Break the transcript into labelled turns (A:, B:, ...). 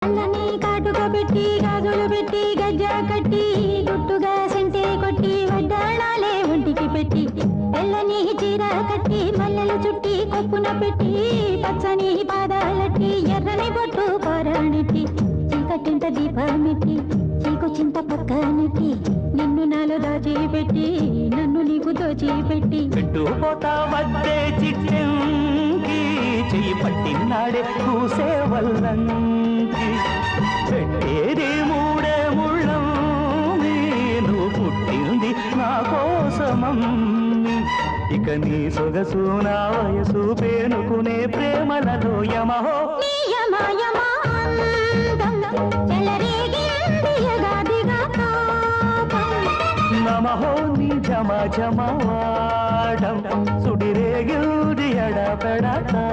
A: అల్లని కాటుక పెట్టి గాజులు పెట్టి గజ్జ కట్టి గుట్టుగా సెంటే కొట్టి వడ్డాణాలే ఒంటికి పెట్టి తెల్లని చీర కట్టి మల్లెలు చుట్టి కొప్పున పెట్టి పచ్చని పాదాలట్టి ఎర్రని బొట్టు పారాణెట్టి చీకటింట దీపమెట్టి చీకు చింత పక్కనెట్టి నిన్ను నాలో దాచిపెట్టి నన్ను నీకు దోచిపెట్టి
B: పెట్టుపోతా వద్దే చిట్టంకి చెయ్యి పట్టినాడే కూసే వల్లంకి పెట్టేది మూడే ముళ్ళం నువ్వు పుట్టింది నా కోసమమ్మి ఇక నీ సొగసు నా వయసు పేనుకునే ప్రేమలలో యమహో నమహో నీ జమ జమ వాడం సుడిరేగిల్ది ఎడపెడతా